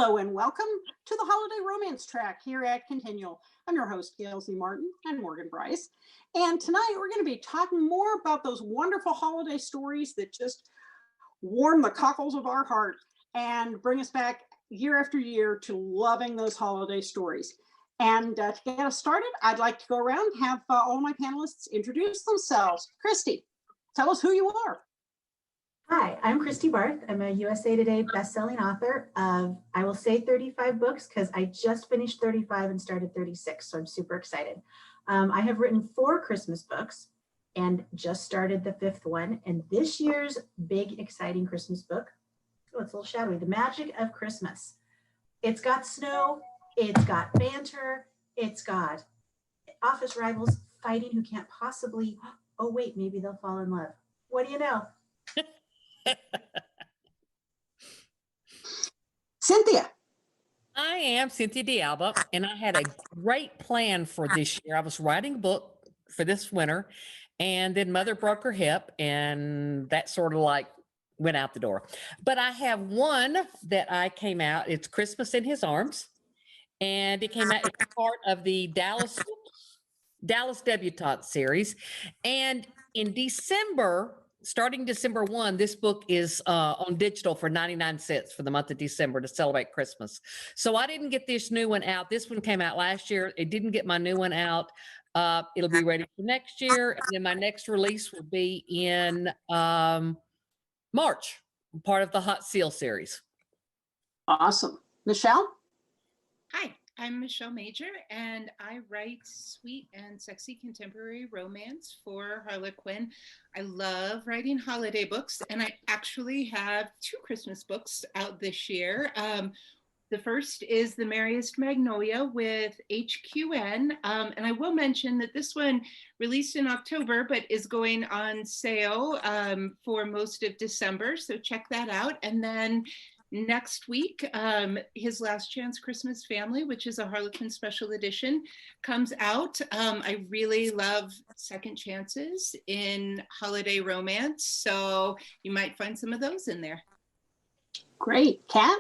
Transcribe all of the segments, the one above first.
Hello and welcome to the Holiday Romance Track here at ConTinual. I'm your host, Gail Z and Morgan Brice. And tonight we're going to be talking more about those wonderful holiday stories that just warm the cockles of our heart and bring us back year after year to loving those holiday stories. And to get us started, I'd like to go around and have all my panelists introduce themselves. Christi, tell us who you are. Hi, I'm Christi Barth. I'm a USA Today bestselling author of, I will say 35 books because I just finished 35 and started 36, so I'm super excited. I have written 4 Christmas books and just started the 5th one. And this year's big, exciting Christmas book, oh, it's a little shadowy, The Magic of Christmas. It's got snow, it's got banter, it's got office rivals fighting who can't possibly, oh wait, maybe they'll fall in love. What do you know? Cynthia. I am Cynthia D'Alba, and I had a great plan for this year. I was writing a book for this winter, and then Mother broke her hip, and that sort of like went out the door. But I have one that I came out. It's Christmas in His Arms, and it came out as part of the Dallas Debutante series. And in December, starting December 1, this book is on digital for 99 cents for the month of December to celebrate Christmas. So I didn't get this new one out. This one came out last year. It didn't get my new one out. It'll be ready for next year. And then my next release will be in March, part of the Hot Seal series. Awesome. Michelle? Hi, I'm Michelle Major, and I write sweet and sexy contemporary romance for Harlequin. I love writing holiday books, and I actually have 2 Christmas books out this year. The first is The Merriest Magnolia with HQN, and I will mention that this one released in October, but is going on sale for most of December, so check that out. And then next week, His Last Chance Christmas Family, which is a Harlequin special edition, comes out. I really love second chances in holiday romance, so you might find some of those in there. Great. Kat?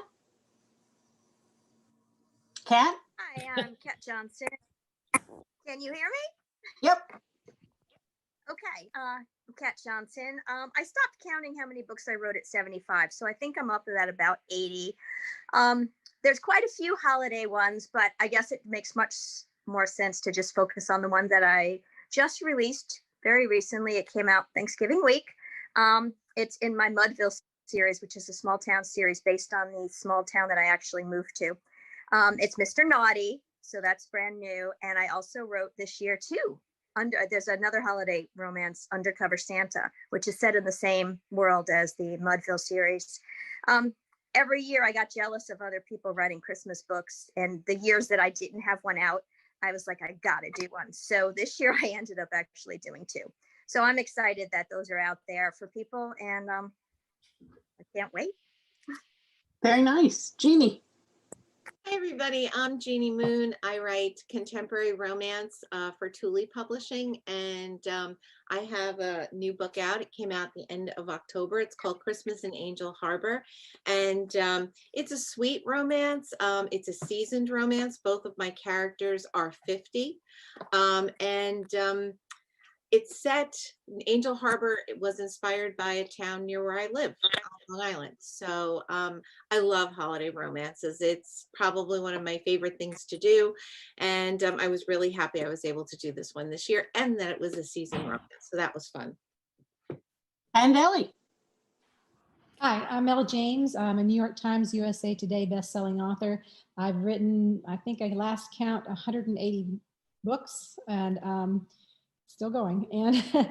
Kat? Hi, I'm Kat Johnson. Can you hear me? Yep. Okay, I'm Kat Johnson. I stopped counting how many books I wrote at 75, so I think I'm up at about 80. There's quite a few holiday ones, but I guess it makes much more sense to just focus on the one that I just released very recently. It came out Thanksgiving week. It's in my Mudville series, which is a small town series based on the small town that I actually moved to. It's Mr. Naughty, so that's brand new. And I also wrote this year too. There's another holiday romance, Undercover Santa, which is set in the same world as the Mudville series. Every year I got jealous of other people writing Christmas books, and the years that I didn't have one out, I was like, I gotta do one. So this year I ended up actually doing 2. So I'm excited that those are out there for people, and I can't wait. Very nice. Jeannie? Hi, everybody. I'm Jeannie Moon. I write contemporary romance for Thule Publishing, and I have a new book out. It came out at the end of October. It's called Christmas in Angel Harbor, and it's a sweet romance. It's a seasoned romance. Both of my characters are 50, and it's set in Angel Harbor. It was inspired by a town near where I live, Long Island. So I love holiday romances. It's probably one of my favorite things to do. And I was really happy I was able to do this one this year, and that it was a season romance. So that was fun. And Elle? Hi, I'm Elle James. I'm a New York Times USA Today bestselling author. I've written, I think I last count 180 books, and still going. And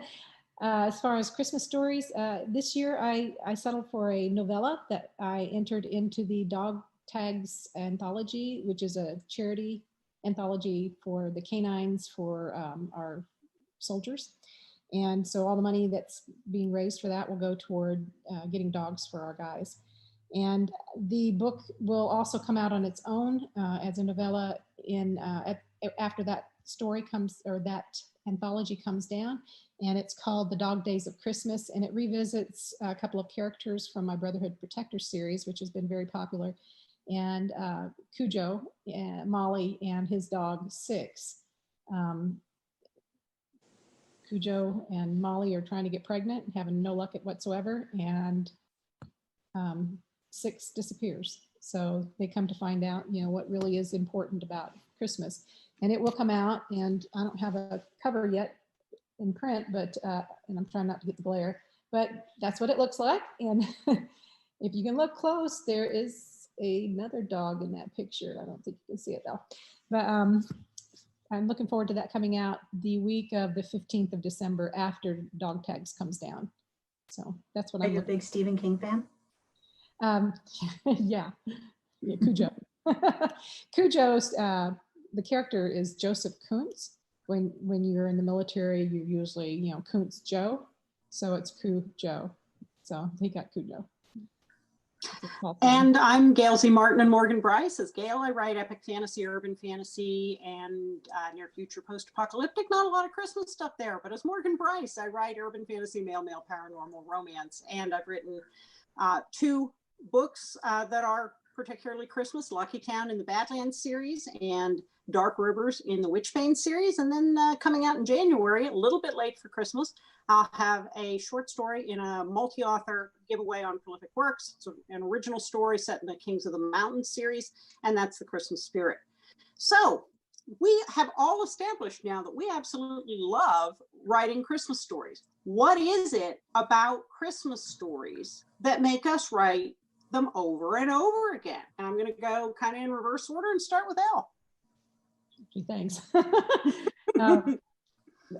as far as Christmas stories, this year I settled for a novella that I entered into the Dog Tags Anthology, which is a charity anthology for the canines for our soldiers. And so all the money that's being raised for that will go toward getting dogs for our guys. And the book will also come out on its own as a novella after that story comes, or that anthology comes down, and it's called The Dog Days of Christmas, and it revisits a couple of characters from my Brotherhood Protector series, which has been very popular. and Cujo, Molly, and his dog Six. Cujo and Molly are trying to get pregnant, having no luck whatsoever, and Six disappears. So they come to find out, what really is important about Christmas. And it will come out, and I don't have a cover yet in print, but and I'm trying not to get the glare, but that's what it looks like. And if you can look close, there is another dog in that picture. I don't think you can see it though. But I'm looking forward to that coming out the week of the 15th of December after Dog Tags comes down. So that's what Are I'm you a big Stephen King fan? Yeah, Cujo. Cujo's, the character is Joseph Kuntz. When you're in the military, you're usually, Kuntz Joe. So it's Cujo. So he got Cujo. And I'm Gail Z. Martin and Morgan Brice. As Gail, I write epic fantasy, urban fantasy, and near future post-apocalyptic. Not a lot of Christmas stuff there, but as Morgan Brice, I write urban fantasy, male paranormal romance. And I've written 2 books that are particularly Christmas: Lucky Town in the Badlands series and Dark Rivers in the Witchbane series. And then coming out in January, a little bit late for Christmas, I'll have a short story in a multi-author giveaway on Prolific Works. It's an original story set in the Kings of the Mountain series, and that's The Christmas Spirit. So we have all established now that we absolutely love writing Christmas stories. What is it about Christmas stories that make us write them over and over again? And I'm going to go kind of in reverse order and start with Elle. Thanks.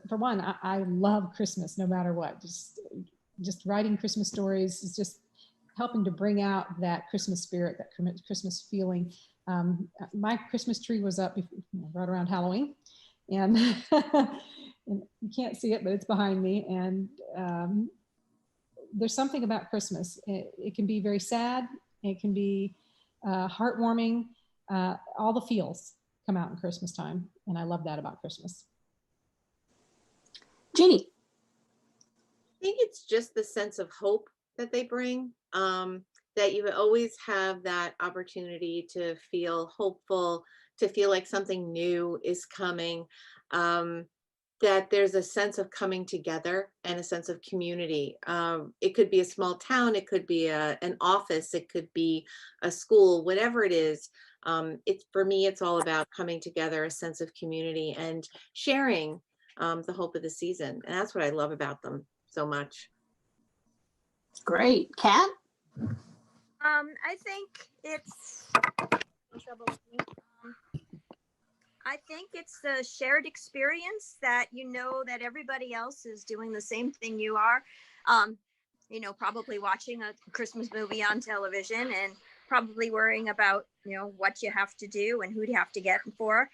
For one, I love Christmas no matter what. Just writing Christmas stories is just helping to bring out that Christmas spirit, that Christmas feeling. My Christmas tree was up right around Halloween, and, and you can't see it, but it's behind me. And there's something about Christmas. It can be very sad. It can be heartwarming. All the feels come out in Christmas time, and I love that about Christmas. Jeannie. I think it's just the sense of hope that they bring, that you always have that opportunity to feel hopeful, to feel like something new is coming, that there's a sense of coming together and a sense of community. It could be a small town, it could be an office, it could be a school, whatever it is. For me, it's all about coming together, a sense of community, and sharing the hope of the season. And that's what I love about them so much. Great. Kat? I think it's I think it's the shared experience that that everybody else is doing the same thing you are. Probably watching a Christmas movie on television and probably worrying about what you have to do and who you have to get for.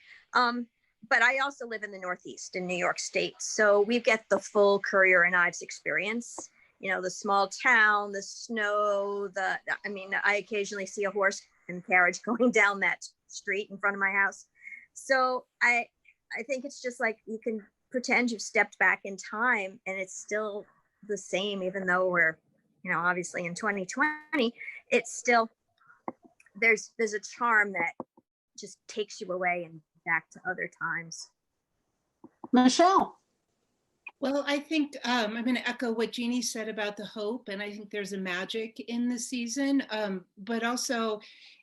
But I also live in the Northeast in New York State. So we get the full Currier and Ives experience, the small town, the snow, I occasionally see a horse and carriage going down that street in front of my house. So I think it's just like you can pretend you've stepped back in time and it's still the same, even though we're, obviously in 2020, it's still, there's a charm that just takes you away and back to other times. Michelle. Well, I think I'm going to echo what Jeannie said about the hope, and I think there's a magic in the season, but also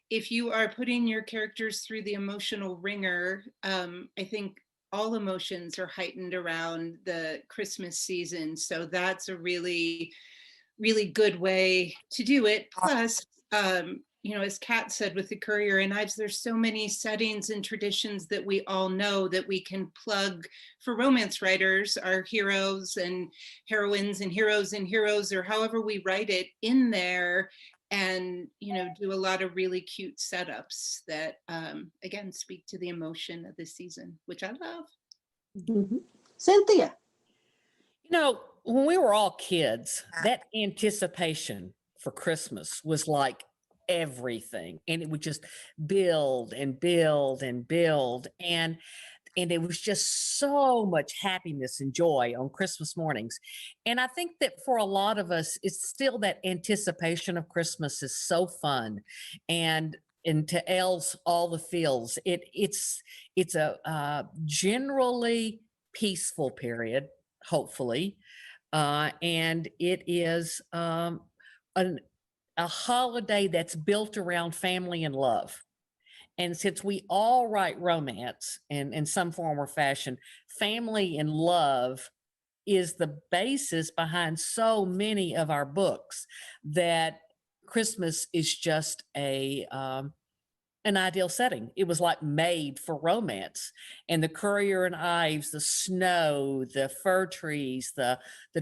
if you are putting your characters through the emotional ringer, I think all emotions are heightened around the Christmas season. So that's a really, really good way to do it. Plus, as Kat said with the Currier and Ives, there's so many settings and traditions that we all know that we can plug for romance writers, our heroes and heroines and heroes, or however we write it in there, and do a lot of really cute setups that again speak to the emotion of the season, which I love. Mm-hmm. Cynthia. When we were all kids, that anticipation for Christmas was like everything, and it would just build and build and build, and it was just so much happiness and joy on Christmas mornings. And I think that for a lot of us, it's still that anticipation of Christmas is so fun. And into Elle's All the Feels. It's a generally peaceful period, hopefully, and it is a holiday that's built around family and love. And since we all write romance in some form or fashion, family and love is the basis behind so many of our books, that Christmas is just an ideal setting. It was like made for romance. And the Currier and Ives, the snow, the fir trees, the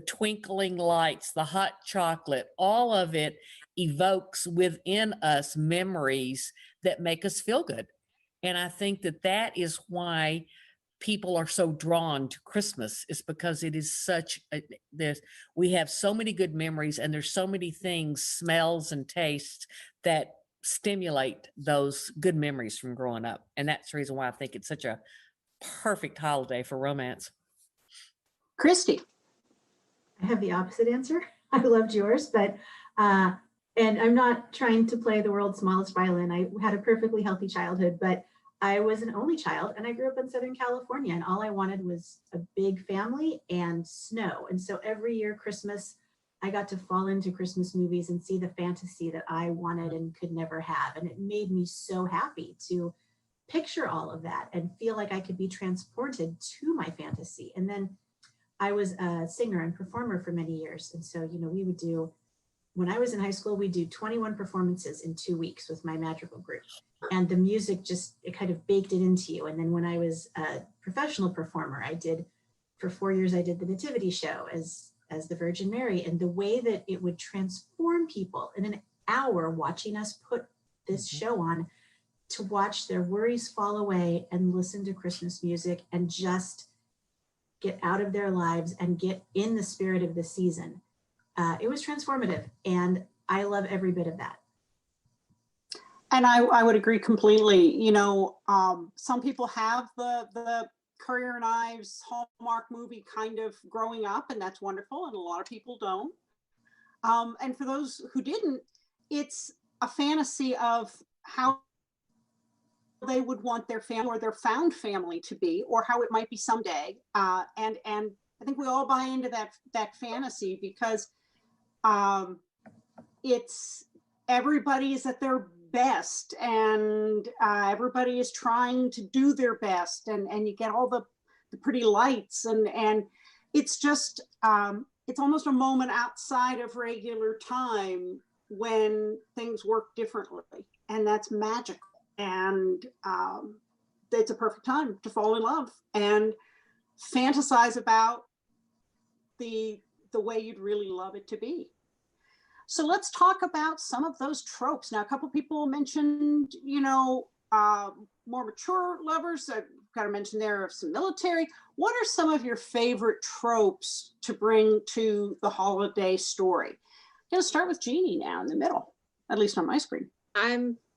twinkling lights, the hot chocolate, all of it evokes within us memories that make us feel good. And I think that that is why people are so drawn to Christmas, is because it is such we have so many good memories, and there's so many things, smells and tastes, that stimulate those good memories from growing up. And that's the reason why I think it's such a perfect holiday for romance. Christi. I have the opposite answer. I loved yours, but and I'm not trying to play the world's smallest violin. I had a perfectly healthy childhood, but I was an only child, and I grew up in Southern California, and all I wanted was a big family and snow. And so every year, Christmas, I got to fall into Christmas movies and see the fantasy that I wanted and could never have. And it made me so happy to picture all of that and feel like I could be transported to my fantasy. And then I was a singer and performer for many years. And so, you know, we would do, when I was in high school, we'd do 21 performances in 2 weeks with my madrigal group. And the music just, it kind of baked it into you. And then when I was a professional performer, for 4 years, I did the Nativity show as the Virgin Mary. And the way that it would transform people in an hour watching us put this show on, to watch their worries fall away and listen to Christmas music and just get out of their lives and get in the spirit of the season. It was transformative, and I love every bit of that. And I would agree completely. You know, some people have the Currier and Ives Hallmark movie kind of growing up, and that's wonderful, and a lot of people don't. And for those who didn't, it's a fantasy of how they would want their family or their found family to be, or how it might be someday. And I think we all buy into that fantasy, because it's, everybody is at their best, and everybody is trying to do their best, and you get all the pretty lights, and it's just it's almost a moment outside of regular time when things work differently, and that's magical. And it's a perfect time to fall in love and fantasize about the way you'd really love it to be. So let's talk about some of those tropes. Now, a couple people mentioned, you know, more mature lovers. I've got to mention there of some military. What are some of your favorite tropes to bring to the holiday story? I'm going to start with Jeannie now in the middle, at least on my screen.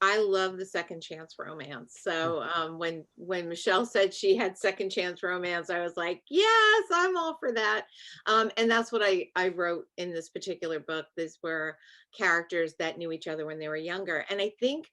I love the second chance romance. So when Michelle said she had second chance romance, I was like, yes, I'm all for that. And that's what I wrote in this particular book. These were characters that knew each other when they were younger. And I think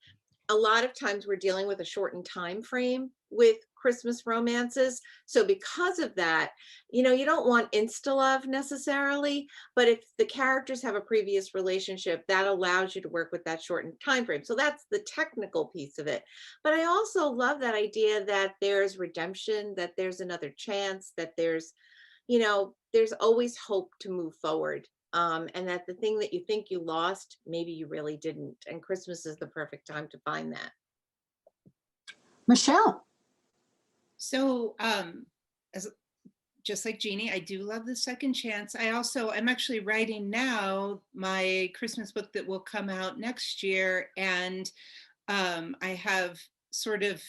a lot of times we're dealing with a shortened time frame with Christmas romances. So because of that, you know, you don't want insta love necessarily, but if the characters have a previous relationship, that allows you to work with that shortened time frame. So that's the technical piece of it. But I also love that idea that there's redemption, that there's another chance, that there's, you know, there's always hope to move forward. And that the thing that you think you lost, maybe you really didn't. And Christmas is the perfect time to find that. Michelle. So just like Jeannie, I do love the second chance. I'm actually writing now my Christmas book that will come out next year. And I have sort of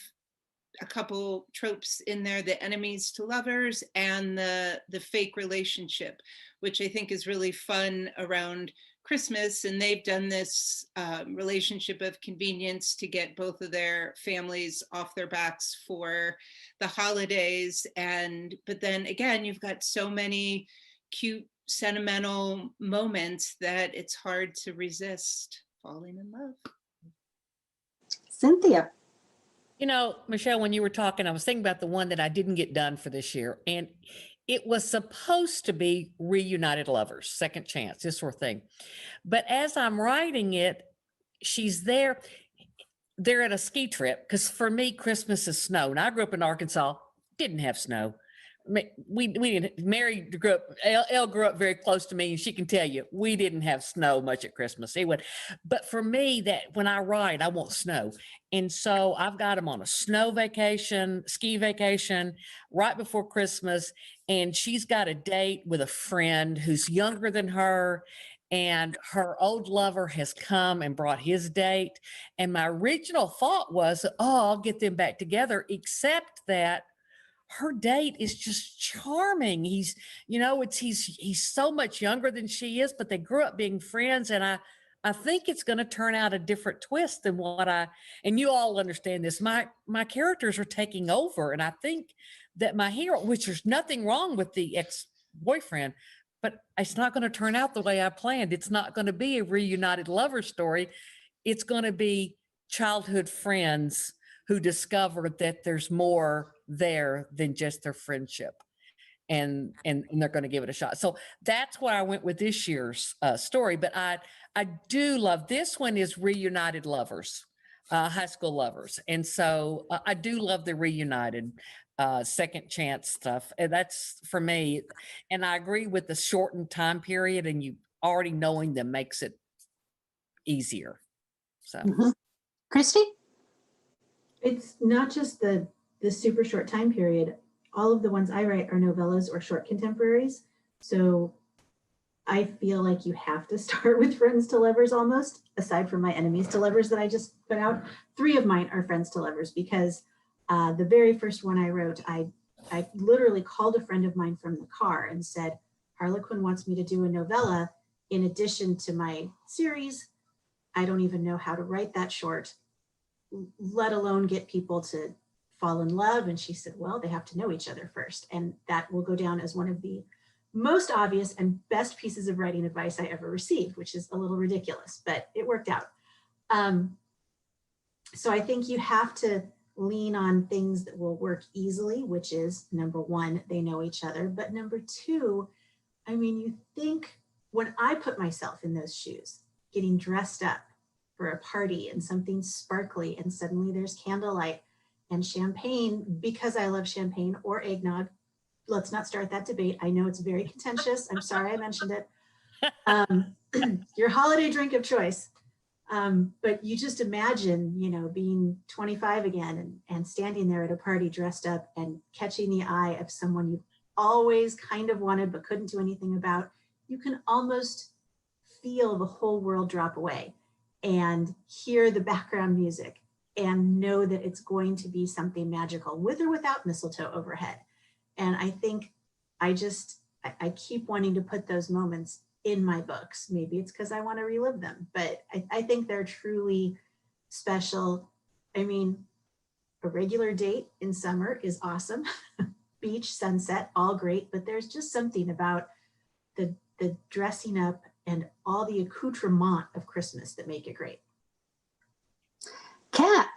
a couple tropes in there, the enemies to lovers and the fake relationship, which I think is really fun around Christmas. And they've done this relationship of convenience to get both of their families off their backs for the holidays. But then again, you've got so many cute, sentimental moments that it's hard to resist falling in love. Cynthia. You know, Michelle, when you were talking, I was thinking about the one that I didn't get done for this year. And it was supposed to be Reunited Lovers, Second Chance, this sort of thing. But as I'm writing it, she's there. They're at a ski trip because for me, Christmas is snow. And I grew up in Arkansas, didn't have snow. We didn't. Mary grew up. Elle grew up very close to me, and she can tell you we didn't have snow much at Christmas. Anyway, but for me, that when I write, I want snow, and so I've got them on a snow vacation, ski vacation, right before Christmas, and she's got a date with a friend who's younger than her. And her old lover has come and brought his date. And my original thought was, oh, I'll get them back together, except that her date is just charming. He's, you know, he's so much younger than she is, but they grew up being friends. And I think it's going to turn out a different twist than and you all understand this. My characters are taking over. And I think that my hero, which there's nothing wrong with the ex-boyfriend, but it's not going to turn out the way I planned. It's not going to be a reunited lover story. It's going to be childhood friends who discover that there's more there than just their friendship. And they're going to give it a shot. So that's why I went with this year's story. But I do love, this one is Reunited Lovers, high school lovers. And so I do love the reunited second chance stuff. And that's for me. And I agree with the shortened time period, and you already knowing them makes it easier. So, Christi? It's not just the super short time period. All of the ones I write are novellas or short contemporaries. So I feel like you have to start with friends to lovers almost, aside from my enemies to lovers that I just put out. 3 of mine are friends to lovers because the very first one I wrote, I literally called a friend of mine from the car and said, Harlequin wants me to do a novella in addition to my series. I don't even know how to write that short, let alone get people to fall in love. And she said, well, they have to know each other first. And that will go down as one of the most obvious and best pieces of writing advice I ever received, which is a little ridiculous, but it worked out. So I think you have to lean on things that will work easily, which is number 1, they know each other. But number 2, I mean, you think when I put myself in those shoes, getting dressed up for a party and something sparkly, and suddenly there's candlelight and champagne because I love champagne or eggnog. Let's not start that debate. I know it's very contentious. I'm sorry I mentioned it. Your holiday drink of choice. But you just imagine, you know, being 25 again and standing there at a party dressed up and catching the eye of someone you've always kind of wanted but couldn't do anything about. You can almost feel the whole world drop away and hear the background music and know that it's going to be something magical, with or without mistletoe overhead. And I think I keep wanting to put those moments in my books. Maybe it's because I want to relive them, but I think they're truly special. I mean, a regular date in summer is awesome. Beach, sunset, all great, but there's just something about the dressing up and all the accoutrement of Christmas that make it great. Kat?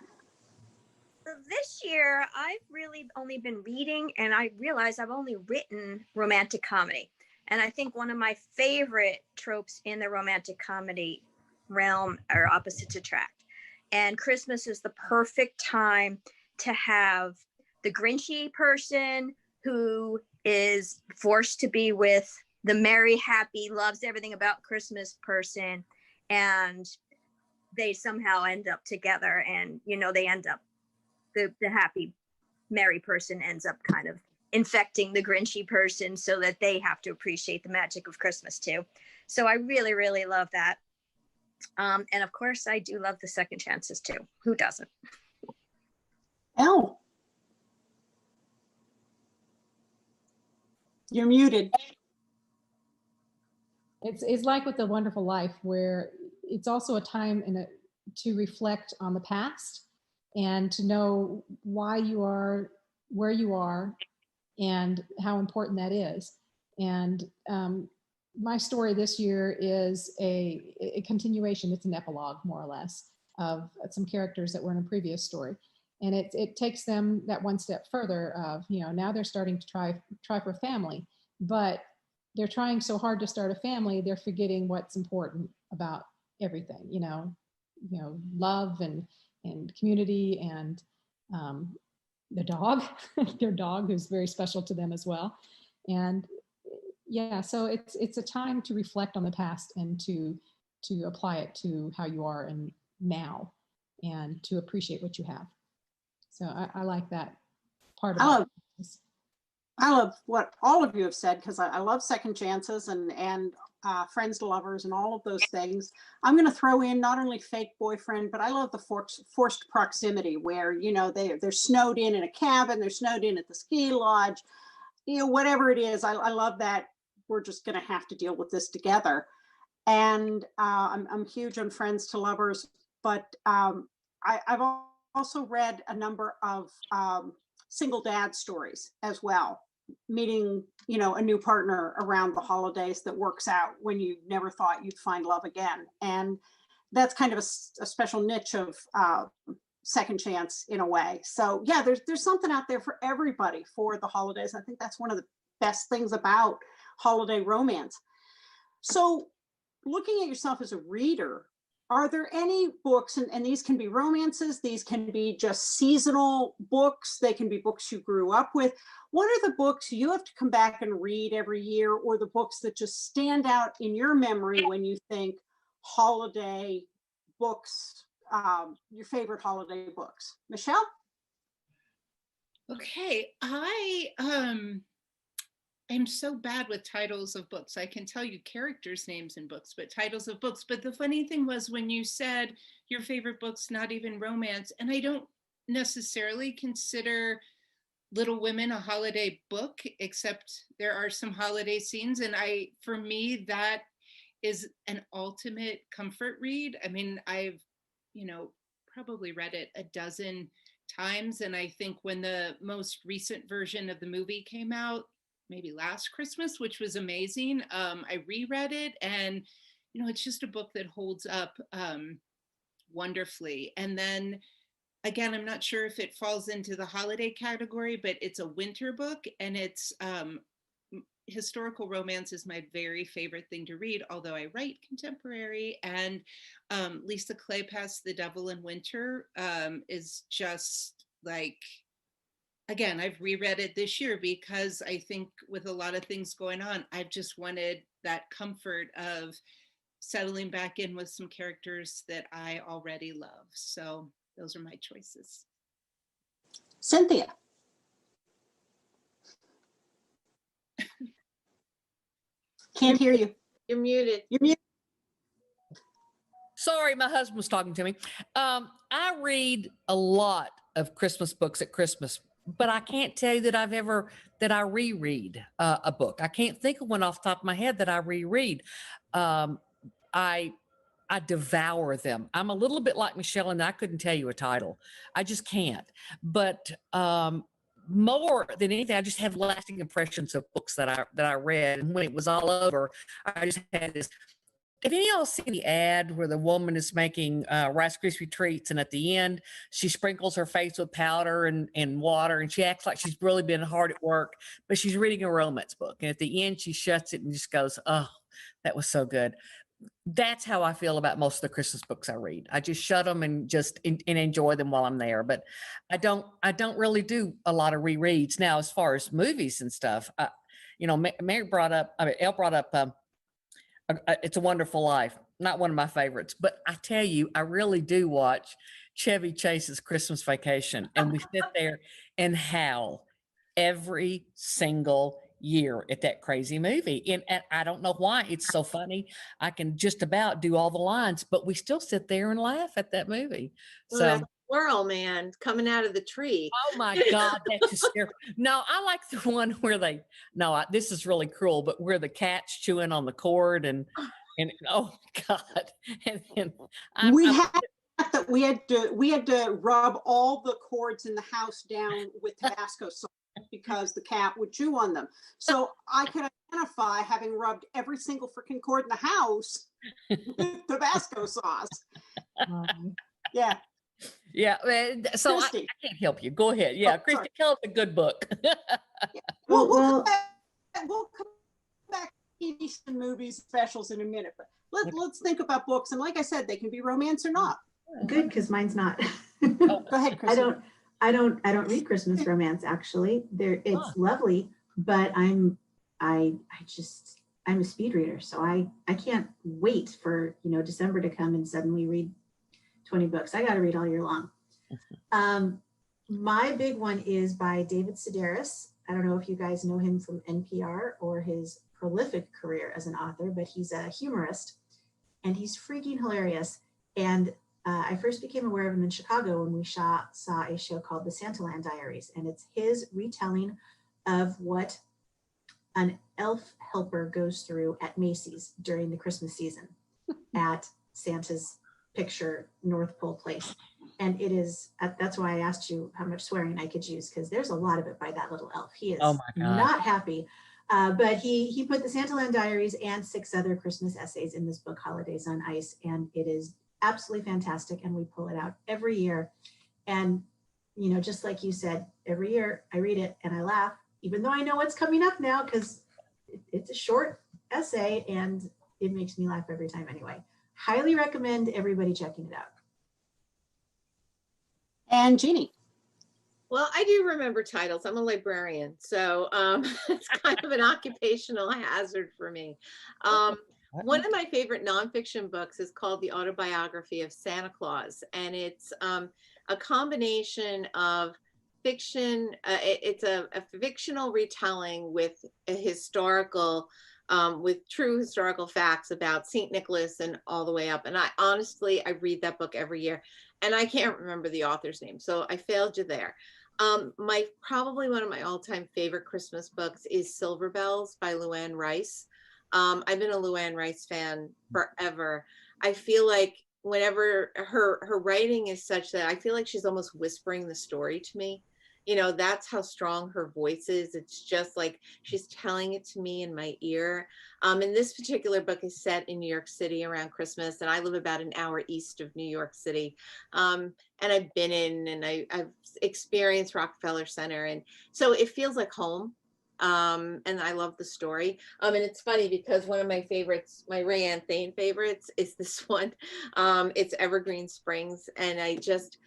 So this year, I've really only been reading, and I realize I've only written romantic comedy. And I think one of my favorite tropes in the romantic comedy realm are opposites attract. And Christmas is the perfect time to have the Grinchy person who is forced to be with the merry, happy, loves everything about Christmas person. And they somehow end up together, and, you know, they end up, the happy, merry person ends up kind of infecting the Grinchy person so that they have to appreciate the magic of Christmas too. So I really, really love that. And of course, I do love the second chances too. Who doesn't? Elle? You're muted. It's like with A Wonderful Life, where it's also a time to reflect on the past and to know why you are where you are and how important that is. And my story this year is a continuation. It's an epilogue, more or less. of some characters that were in a previous story. And it takes them that one step further of, now they're starting to try for family, but they're trying so hard to start a family, they're forgetting what's important about everything, love and community and the dog, their dog who's very special to them as well. And yeah, so it's a time to reflect on the past and to apply it to how you are and now, and to appreciate what you have. So I like that part of it. I love what all of you have said, because I love second chances and friends to lovers and all of those things. I'm going to throw in not only fake boyfriend, but I love the forced proximity where, they're snowed in a cabin, they're snowed in at the ski lodge, whatever it is. I love that we're just going to have to deal with this together. And I'm huge on friends to lovers, but I've also read a number of single dad stories as well, meeting, a new partner around the holidays that works out when you never thought you'd find love again. And that's kind of a special niche of second chance in a way. So yeah, there's something out there for everybody for the holidays. I think that's one of the best things about holiday romance. So looking at yourself as a reader, are there any books, and these can be romances, these can be just seasonal books, they can be books you grew up with. What are the books you have to come back and read every year, or the books that just stand out in your memory when you think holiday books, your favorite holiday books? Michelle? Okay, I'm so bad with titles of books. I can tell you characters' names in books, but titles of books. But the funny thing was when you said your favorite book's not even romance, and I don't necessarily consider Little Women a holiday book, except there are some holiday scenes. And for me, that is an ultimate comfort read. I mean, I've, probably read it a dozen times. And I think when the most recent version of the movie came out, maybe last Christmas, which was amazing. I reread it, and it's just a book that holds up wonderfully. And then again, I'm not sure if it falls into the holiday category, but it's a winter book, and it's historical romance is my very favorite thing to read, although I write contemporary. And Lisa Kleypas' The Devil in Winter is just like, again, I've reread it this year because I think with a lot of things going on, I've just wanted that comfort of settling back in with some characters that I already love. So those are my choices. Cynthia? Can't hear you. You're muted. You're muted. Sorry, my husband was talking to me. I read a lot of Christmas books at Christmas, but I can't tell you that I reread a book. I can't think of one off the top of my head that I reread. I devour them. I'm a little bit like Michelle, and I couldn't tell you a title. I just can't. But more than anything, I just have lasting impressions of books that I read. And when it was all over, I just had this. Have any of y'all seen the ad where the woman is making Rice Krispie treats, and at the end she sprinkles her face with powder and water, and she acts like she's really been hard at work, but she's reading a romance book, and at the end she shuts it and just goes, "Oh, that was so good." That's how I feel about most of the Christmas books I read. I just shut them and just and enjoy them while I'm there. But I don't really do a lot of rereads. Now, as far as movies and stuff, Elle brought up It's a Wonderful Life. Not one of my favorites, but I tell you, I really do watch Chevy Chase's Christmas Vacation, and we sit there and howl every single year at that crazy movie. And I don't know why. It's so funny. I can just about do all the lines, but we still sit there and laugh at that movie. Well, So that squirrel man coming out of the tree. oh my God, that's hysterical. No, I like the one where this is really cruel, but where the cat's chewing on the cord and oh God. And we had to rub all the cords in the house down with Tabasco sauce because the cat would chew on them. So I could identify having rubbed every single freaking cord in the house with Tabasco sauce. Yeah. Yeah. So I Christi. can't help you. Go ahead. Yeah, Oh, Christi, sorry. tell us a good book. Well, Well, we'll come back to TV and movies specials in a minute, but let's think about books. And like I said, they can be romance or not. good, because mine's not. Go ahead, Christi. I don't read Christmas romance actually. It's lovely, but I'm a speed reader, so I can't wait for December to come and suddenly read 20 books. I got to read all year long. My big one is by David Sedaris. I don't know if you guys know him from NPR or his prolific career as an author, but he's a humorist and he's freaking hilarious. And I first became aware of him in Chicago when we saw a show called The Santaland Diaries, and it's his retelling of what an elf helper goes through at Macy's during the Christmas season at Santa's picture North Pole place. And it is, that's why I asked you how much swearing I could use, because there's a lot of it by that little elf. He is not happy. But he put the Santaland Diaries and 6 other Christmas essays in this book, Holidays on Ice, and it is absolutely fantastic. And we pull it out every year. And, just like you said, every year I read it and I laugh, even though I know what's coming up now, because it's a short essay and it makes me laugh every time anyway. Highly recommend everybody checking it out. And Jeannie. Well, I do remember titles. I'm a librarian, so it's kind of an occupational hazard for me. One of my favorite nonfiction books is called The Autobiography of Santa Claus, and it's a combination of fiction. It's a fictional retelling with a historical, with true historical facts about St. Nicholas and all the way up. And I read that book every year, and I can't remember the author's name, so I failed you there. Probably one of my all-time favorite Christmas books is Silver Bells by Luann Rice. I've been a Luann Rice fan forever. I feel like whenever her writing is such that I feel like she's almost whispering the story to me. That's how strong her voice is. It's just like she's telling it to me in my ear. And this particular book is set in New York City around Christmas, and I live about an hour east of New York City. And I've been in and I've experienced Rockefeller Center, and so it feels like home. And I love the story. And it's funny because one of my favorites, my Rayanne Thane favorites, is this one. It's Evergreen Springs, and I just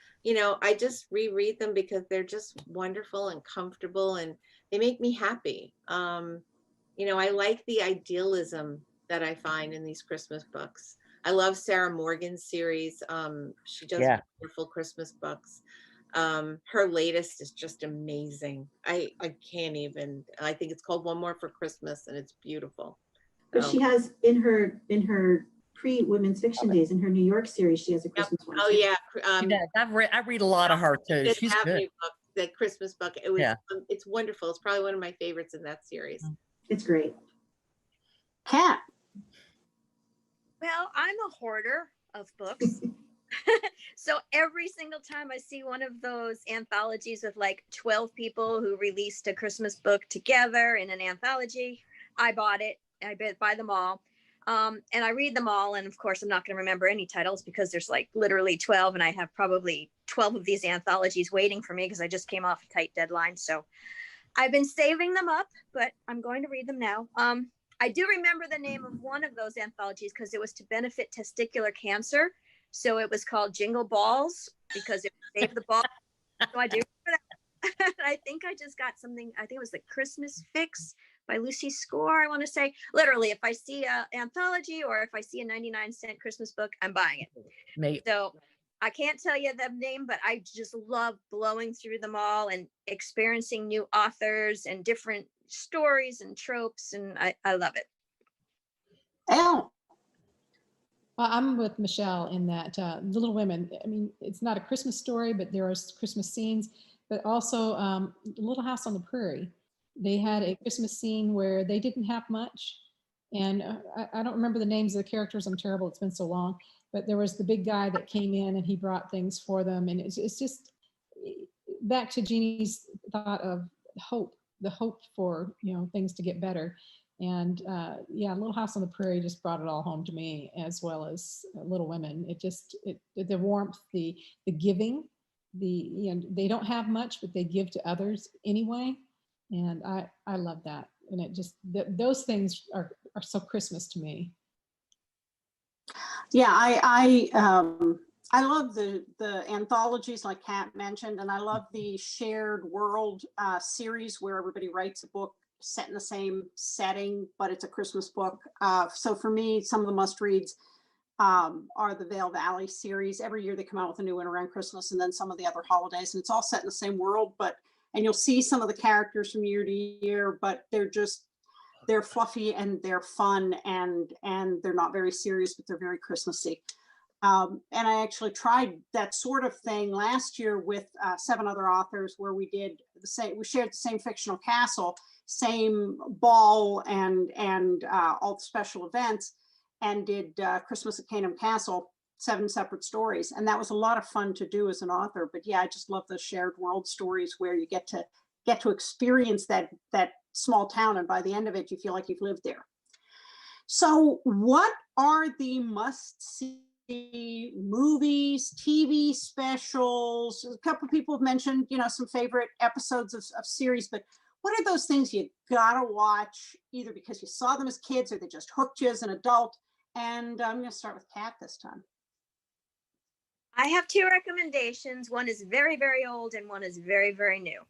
reread them because they're just wonderful and comfortable, and they make me happy. I like the idealism that I find in these Christmas books. I love Sarah Morgan's series. She does wonderful Christmas books. Her latest is just amazing. I can't even, I think it's called One More for Christmas, and it's beautiful. But she has in her pre-women's fiction days, in her New York series, she has a Christmas one. Oh, too. yeah. I read a lot of her too. She's good. Book, the Christmas book. It was. It's wonderful. It's probably one of my favorites in that series. It's great. Kat. Well, I'm a hoarder of books. So every single time I see one of those anthologies with like 12 people who released a Christmas book together in an anthology, I bought it. I buy them all. And I read them all. And of course, I'm not going to remember any titles because there's like literally 12. And I have probably 12 of these anthologies waiting for me because I just came off a tight deadline. So I've been saving them up, but I'm going to read them now. I do remember the name of one of those anthologies because it was to benefit testicular cancer. So it was called Jingle Balls because it saved the ball. So I do remember that. I think I just got something. I think it was the Christmas Fix by Lucy Score. I want to say, literally, if I see an anthology or if I see a 99-cent Christmas book, I'm buying it. So I can't tell you the name, but I just love blowing through them all and experiencing new authors and different stories and tropes. And I love it. Elle. Well, I'm with Michelle in that Little Women, I mean, it's not a Christmas story, but there are Christmas scenes, but also Little House on the Prairie. They had a Christmas scene where they didn't have much. And I don't remember the names of the characters. I'm terrible. It's been so long. But there was the big guy that came in and he brought things for them. And it's just back to Jeannie's thought of hope, the hope for, things to get better. And yeah, Little House on the Prairie just brought it all home to me, as well as Little Women. The warmth, the giving, they don't have much, but they give to others anyway. And I love that. And it just, those things are so Christmas to me. Yeah, I love the anthologies like Kat mentioned, and I love the shared world series where everybody writes a book set in the same setting, but it's a Christmas book. So for me, some of the must reads are the Vale Valley series. Every year they come out with a new one around Christmas, and then some of the other holidays, and it's all set in the same world. And you'll see some of the characters from year to year, but they're fluffy and they're fun, and they're not very serious, but they're very Christmassy. And I actually tried that sort of thing last year with 7 other authors, where we did the same. We shared the same fictional castle, same ball, and all the special events, and did Christmas at Caneham Castle, 7 separate stories. And that was a lot of fun to do as an author. But yeah, I just love the shared world stories where you get to experience that small town, and by the end of it you feel like you've lived there. So what are the must-see movies, TV specials? A couple of people have mentioned, some favorite episodes of series, but what are those things you gotta watch, either because you saw them as kids or they just hooked you as an adult? And I'm going to start with Kat this time. I have 2 recommendations. One is very, very old, and one is very, very new.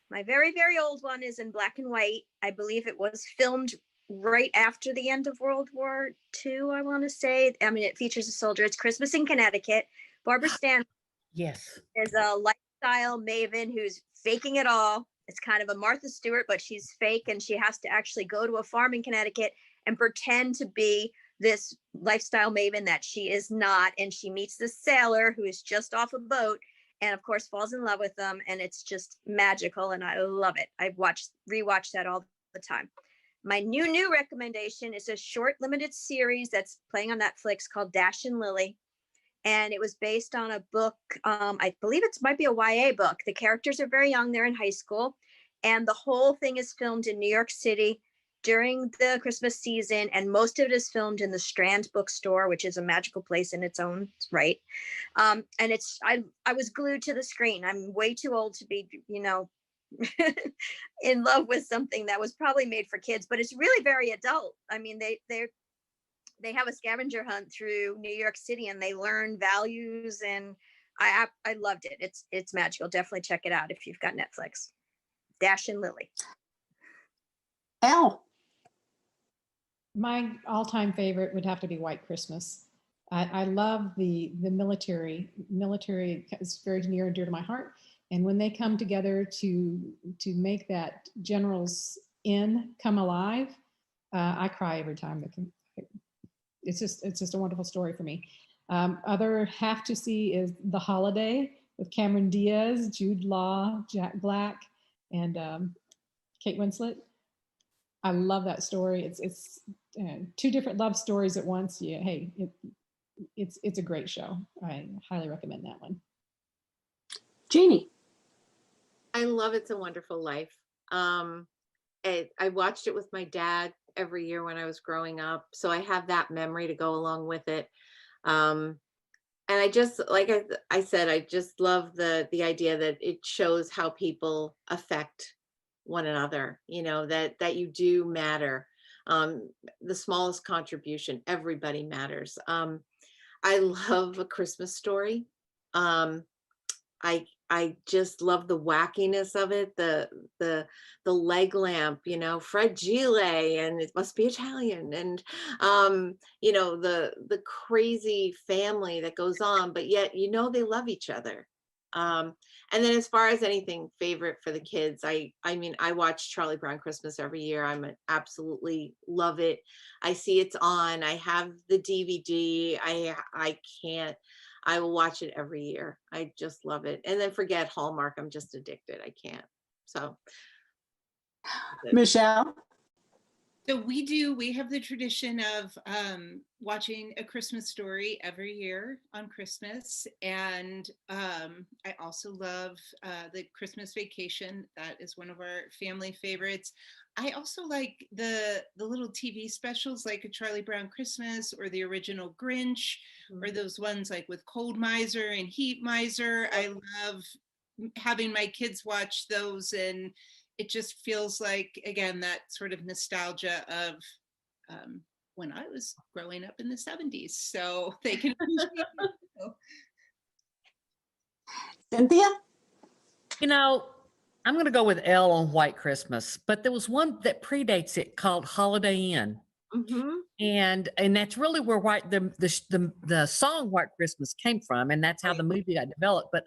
My very, very old one is in black and white. I believe it was filmed right after the end of World War II, I want to say. I mean, it features a soldier. It's Christmas in Connecticut. Barbara Stanwyck Yes. is a lifestyle maven who's faking it all. It's kind of a Martha Stewart, but she's fake, and she has to actually go to a farm in Connecticut and pretend to be this lifestyle maven that she is not. And she meets this sailor who is just off a boat, and of course falls in love with them, and it's just magical, and I love it. I've rewatched that all the time. My new recommendation is a short limited series that's playing on Netflix called Dash and Lily, and it was based on a book. I believe it might be a YA book. The characters are very young; they're in high school, and the whole thing is filmed in New York City during the Christmas season, and most of it is filmed in the Strand bookstore, which is a magical place in its own right. And I was glued to the screen. I'm way too old to be, in love with something that was probably made for kids, but it's really very adult. I mean, they have a scavenger hunt through New York City, and they learn values, and I loved it. It's magical. Definitely check it out if you've got Netflix. Dash and Lily. Elle. My all-time favorite would have to be White Christmas. I love the military. Military is very near and dear to my heart. And when they come together to make that general's inn come alive, I cry every time. It's just a wonderful story for me. Other have to see is The Holiday with Cameron Diaz, Jude Law, Jack Black, and Kate Winslet. I love that story. It's 2 different love stories at once. Yeah, hey, it's a great show. I highly recommend that one. Jeannie. I love It's a Wonderful Life. I watched it with my dad every year when I was growing up, so I have that memory to go along with it. And I just, like I said, I just love the idea that it shows how people affect one another, that you do matter. The smallest contribution, everybody matters. I love A Christmas Story. I just love the wackiness of it, the leg lamp, fragile, and it must be Italian, and the crazy family that goes on, but yet they love each other. And then as far as anything favorite for the kids, I mean, I watch Charlie Brown Christmas every year. Absolutely love it. I see it's on. I have the DVD. I will watch it every year. I just love it. And then forget Hallmark. I'm just addicted. I can't. So. Michelle. So we have the tradition of watching A Christmas Story every year on Christmas. And I also love the Christmas Vacation. That is one of our family favorites. I also like the little TV specials like A Charlie Brown Christmas or the original Grinch, or those ones like with Cold Miser and Heat Miser. I love having my kids watch those, and it just feels like, again, that sort of nostalgia of when I was growing up in the 70s. So they can appreciate it. Cynthia? You know, I'm going to go with Elle on White Christmas, but there was one that predates it called Holiday Inn. And that's really where the song White Christmas came from, and that's how the movie got developed. But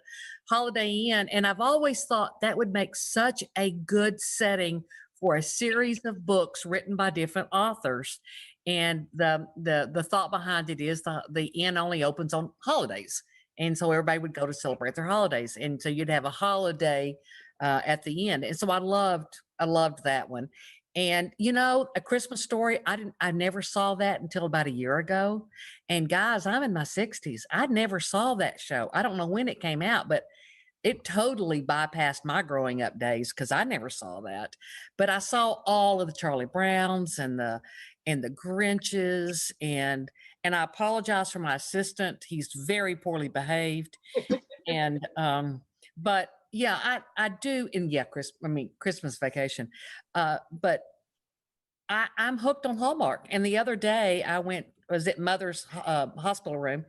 Holiday Inn, and I've always thought that would make such a good setting for a series of books written by different authors. And the thought behind it is the inn only opens on holidays, and so everybody would go to celebrate their holidays, and so you'd have a holiday at the end. And so I loved that one. And you know, A Christmas Story, I never saw that until about a year ago. And guys, I'm in my 60s. I never saw that show. I don't know when it came out, but it totally bypassed my growing up days because I never saw that. But I saw all of the Charlie Browns and the Grinches, and I apologize for my assistant. He's very poorly behaved. And but yeah, I do. And yeah, Christmas Vacation. But I'm hooked on Hallmark. And the other day I was at Mother's hospital room,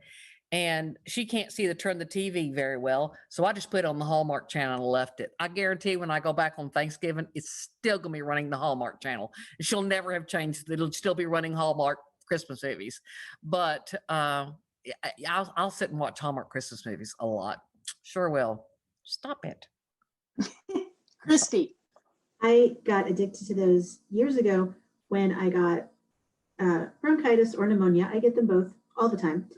and she can't turn the TV very well. So I just put it on the Hallmark channel and left it. I guarantee when I go back on Thanksgiving, it's still going to be running the Hallmark channel. She'll never have changed. It'll still be running Hallmark Christmas movies. But I'll sit and watch Hallmark Christmas movies a lot. Sure will. Stop it. Christi? I got addicted to those years ago when I got bronchitis or pneumonia. I get them both all the time.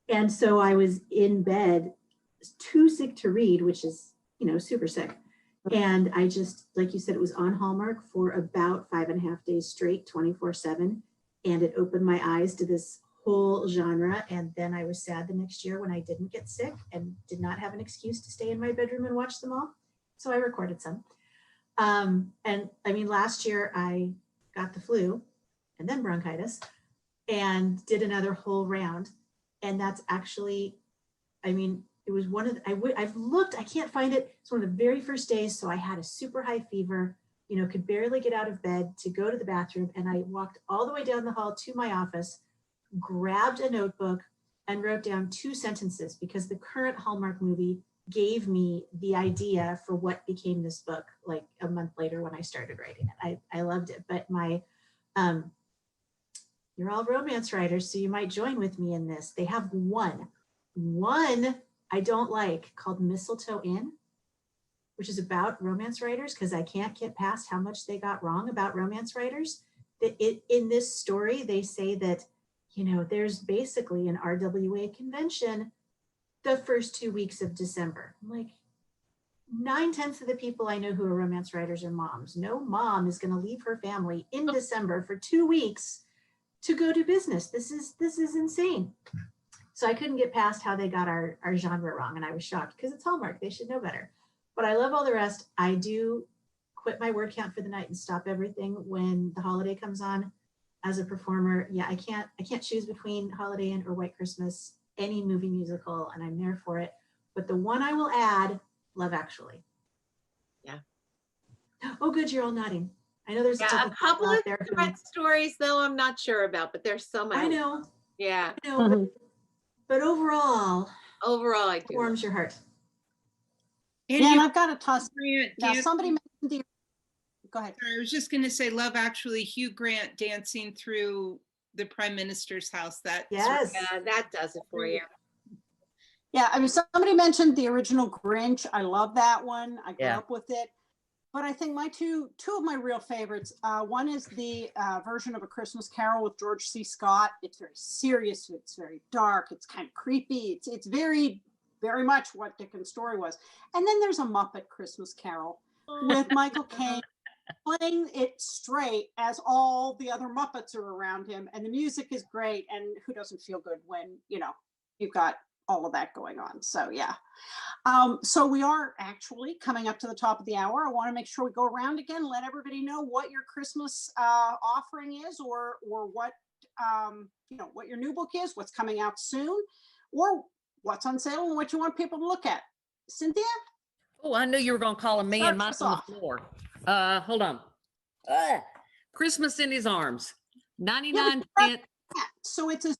And so I was in bed, too sick to read, which is, super sick. And I just, like you said, it was on Hallmark for about 5.5 days straight, 24/7. And it opened my eyes to this whole genre. And then I was sad the next year when I didn't get sick and did not have an excuse to stay in my bedroom and watch them all. So I recorded some. And I mean, last year I got the flu and then bronchitis and did another whole round. And that's actually, I mean, it was one of the, I've looked, I can't find it. It's one of the very first days. So I had a super high fever, could barely get out of bed to go to the bathroom. And I walked all the way down the hall to my office, grabbed a notebook and wrote down 2 sentences because the current Hallmark movie gave me the idea for what became this book like a month later when I started writing it. I loved it. But you're all romance writers, so you might join with me in this. They have one I don't like called Mistletoe Inn, which is about romance writers, because I can't get past how much they got wrong about romance writers. In this story, they say that, there's basically an RWA convention the first 2 weeks of December. I'm like, 9/10 of the people I know who are romance writers are moms. No mom is going to leave her family in December for 2 weeks to go do business. This is insane. So I couldn't get past how they got our genre wrong. And I was shocked because it's Hallmark. They should know better. But I love all the rest. I do quit my word count for the night and stop everything when the holiday comes on. As a performer, yeah, I can't choose between Holiday Inn or White Christmas, any movie musical, and I'm there for it. But the one I will add, Love Actually. Yeah. Oh, good, you're all nodding. I know there's a couple of threat stories, though, I'm not sure about, but there's some. I know. Yeah. I know, but overall, I do. Warms your heart. And I've got to toss. Now, somebody mentioned the. Go ahead. I was just going to say, Love Actually, Hugh Grant dancing through the Prime Minister's house. That that does it for you. Yeah, I mean, somebody mentioned the original Grinch. I love that one. I grew up with it. But I think my two of my real favorites, one is the version of A Christmas Carol with George C. Scott. It's very serious. It's very dark. It's kind of creepy. It's very, very much what Dickens' story was. And then there's A Muppet Christmas Carol with Michael Caine playing it straight as all the other Muppets are around him. And the music is great. And who doesn't feel good when, you've got all of that going on. So yeah. So we are actually coming up to the top of the hour. I want to make sure we go around again, let everybody know what your Christmas offering is, or what what your new book is, what's coming out soon, or what's on sale and what you want people to look at. Cynthia? Oh, I knew you were going to call him me and Start Mike us on the off. floor. Hold on. Christmas in his arms. 99 cents. So it's a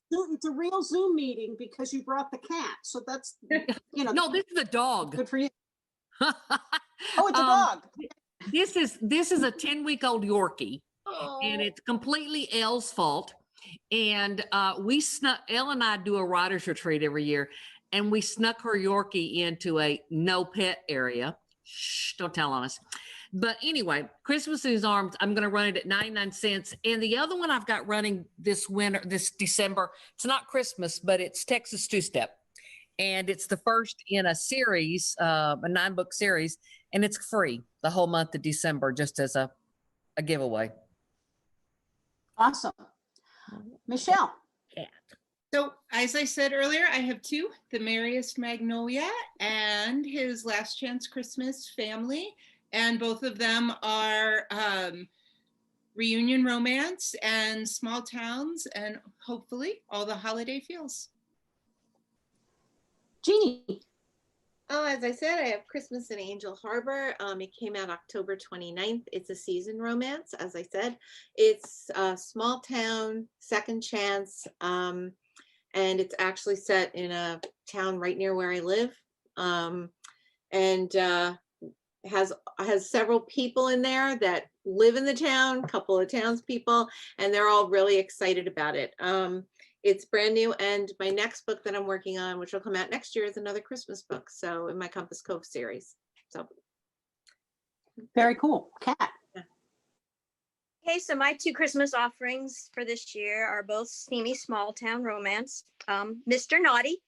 real Zoom meeting because you brought the cat. So that's No, this is a dog. good for you. Oh, it's a Um, dog. This is a 10-week-old Yorkie, and Oh, it's completely Elle's fault. And Elle and I do a writer's retreat every year, and we snuck her Yorkie into a no pet area. Shh, don't tell on us. But anyway, Christmas in his arms, I'm going to run it at 99 cents. And the other one I've got running this December, it's not Christmas, but it's Texas Two-Step. And it's the first in a series, a 9-book series, and it's free the whole month of December, just as a giveaway. Awesome. Michelle. So as I said earlier, I have two, The Merriest Magnolia and His Last Chance Christmas Family. And both of them are reunion romance and small towns and hopefully all the holiday feels. Jeannie. Oh, as I said, I have Christmas in Angel Harbor. It came out October 29th. It's a season romance, as I said. It's a small town, second chance, and it's actually set in a town right near where I live, and has several people in there that live in the town, a couple of townspeople, and they're all really excited about it. It's brand new, and my next book that I'm working on, which will come out next year, is another Christmas book. So in my Compass Cove series. So Very cool. Kat. Okay, so my two Christmas offerings for this year are both steamy small town romance. Mr. Naughty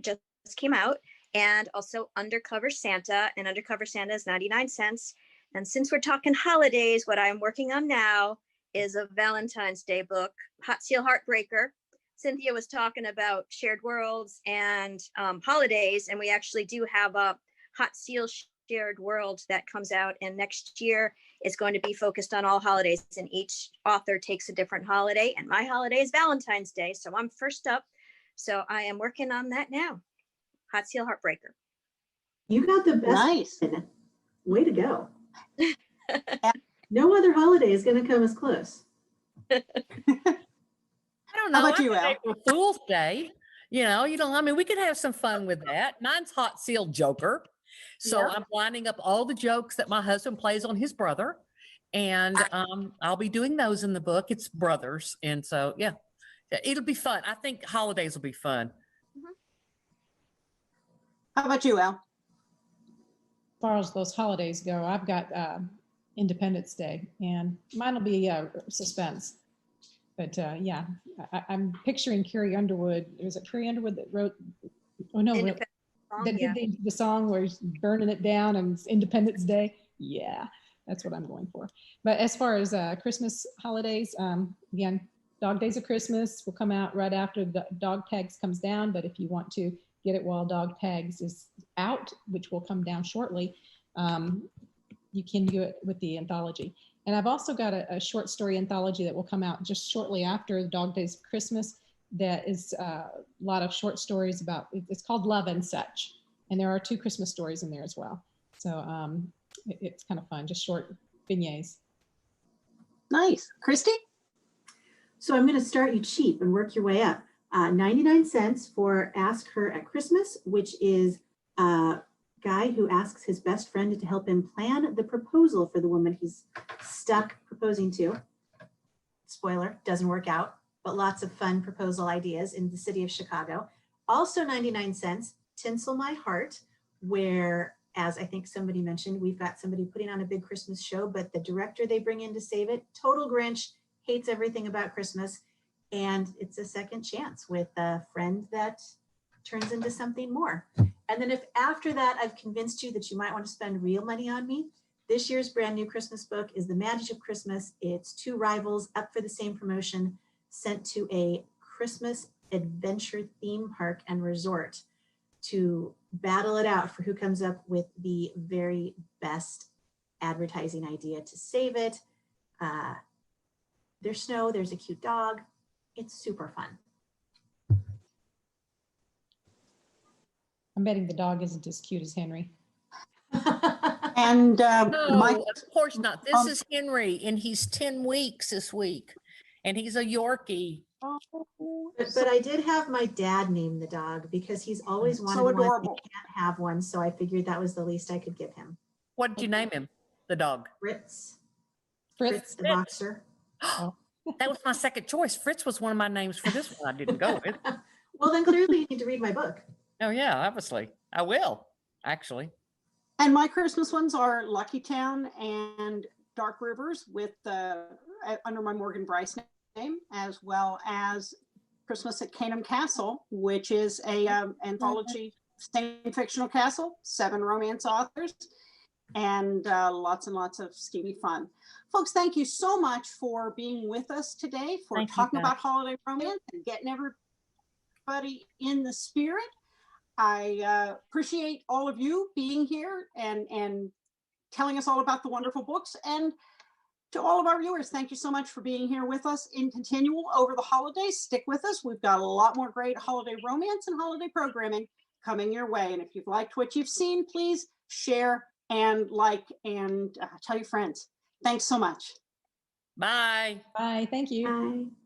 just came out, and also Undercover Santa, and Undercover Santa is 99 cents. And since we're talking holidays, what I'm working on now is a Valentine's Day book, Hot Seal Heartbreaker. Cynthia was talking about shared worlds and holidays, and we actually do have a Hot Seal shared world that comes out, and next year is going to be focused on all holidays, and each author takes a different holiday, and my holiday is Valentine's Day, so I'm first up. So I am working on that now. Hot Seal Heartbreaker. You got the best. Nice. One. Way to go. No other holiday is going to come as close. I don't know. How about you, Elle? April Fool's Day. I mean, we could have some fun with that. Mine's Hot Seal Joker. So Yeah. I'm lining up all the jokes that my husband plays on his brother. And I'll be doing those in the book. It's brothers. And so, yeah, it'll be fun. I think holidays will be fun. How about you, Elle? As far as those holidays go, I've got Independence Day, and mine will be suspense. But yeah, I'm picturing Carrie Underwood. Was it Carrie Underwood that wrote? Oh no, Independence Song, that yeah. did the song where he's burning it down and it's Independence Day. Yeah, that's what I'm going for. But as far as Christmas holidays, again, Dog Days of Christmas will come out right after the Dog Tags comes down. But if you want to get it while Dog Tags is out, which will come down shortly, you can do it with the anthology. And I've also got a short story anthology that will come out just shortly after Dog Days of Christmas. That is a lot of short stories about, it's called Love and Such. And there are 2 Christmas stories in there as well. So it's kind of fun, just short beignets. Nice. Christi? So I'm going to start you cheap and work your way up. 99 cents for Ask Her at Christmas, which is a guy who asks his best friend to help him plan the proposal for the woman he's stuck proposing to. Spoiler, doesn't work out, but lots of fun proposal ideas in the city of Chicago. Also 99 cents, Tinsel My Heart, where, as I think somebody mentioned, we've got somebody putting on a big Christmas show, but the director they bring in to save it, total Grinch, hates everything about Christmas. And it's a second chance with a friend that turns into something more. And then if after that I've convinced you that you might want to spend real money on me, this year's brand new Christmas book is The Magic of Christmas. It's 2 rivals up for the same promotion, sent to a Christmas adventure theme park and resort to battle it out for who comes up with the very best advertising idea to save it. There's snow, there's a cute dog. It's super fun. I'm betting the dog isn't as cute as Henry. And No, of course not. This is Henry, and he's 10 weeks this week, and he's a Yorkie. But I did have my dad name the dog because he's always wanted So one. He adorable. can't have one, so I figured that was the least I could give him. What did you name him? The dog. Fritz. Fritz. Fritz the boxer. That was my second choice. Fritz was one of my names for this one I didn't go with. Well, then clearly you need to read my book. Oh yeah, obviously. I will, actually. And my Christmas ones are Lucky Town and Dark Rivers with under my Morgan Brice name, as well as Christmas at Canham Castle, which is a anthology same fictional castle, 7 romance authors, and lots and lots of steamy fun. Folks, thank you so much for being with us today, for Thank you, talking Beth. about holiday romance and getting everybody in the spirit. I appreciate all of you being here and telling us all about the wonderful books. And to all of our viewers, thank you so much for being here with us in Continual over the holidays. Stick with us. We've got a lot more great holiday romance and holiday programming coming your way. And if you've liked what you've seen, please share and like and tell your friends. Thanks so much. Bye. Bye. Thank you. Bye.